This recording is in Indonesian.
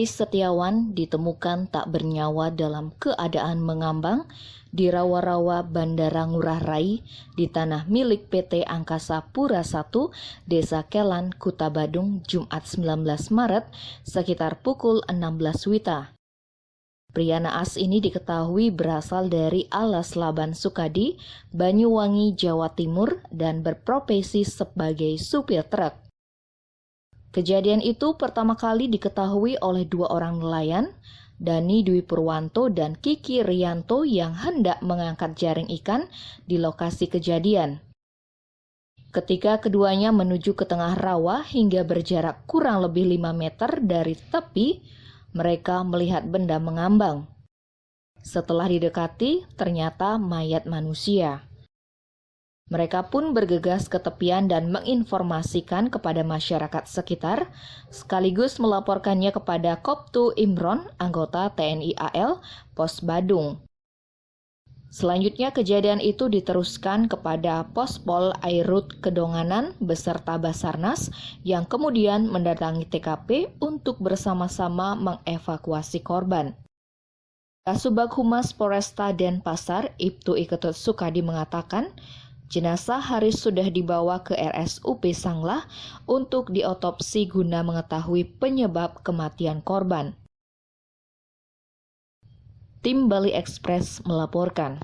Haris Setiawan ditemukan tak bernyawa dalam keadaan mengambang di rawa-rawa Bandara Ngurah Rai di tanah milik PT Angkasa Pura I, Desa Kelan, Kuta Badung, Jumat 19 Maret sekitar pukul 16 WITA. Pria naas ini diketahui berasal dari Alas Laban Sukadi, Banyuwangi, Jawa Timur dan berprofesi sebagai supir truk. Kejadian itu pertama kali diketahui oleh dua orang nelayan, Dani Dwi Purwanto dan Kiki Rianto yang hendak mengangkat jaring ikan di lokasi kejadian. Ketika keduanya menuju ke tengah rawa hingga berjarak kurang lebih 5 meter dari tepi, mereka melihat benda mengambang. Setelah didekati, ternyata mayat manusia. Mereka pun bergegas ke tepian dan menginformasikan kepada masyarakat sekitar, sekaligus melaporkannya kepada Koptu Imron, anggota TNI AL, Pos Badung. Selanjutnya kejadian itu diteruskan kepada Pospol Airut Kedonganan beserta Basarnas yang kemudian mendatangi TKP untuk bersama-sama mengevakuasi korban. Kasubag Humas Polresta Denpasar, Ibtu Iketut Sukadi mengatakan, jenazah Haris sudah dibawa ke RSUP Sanglah untuk diotopsi guna mengetahui penyebab kematian korban. Tim Bali Express melaporkan.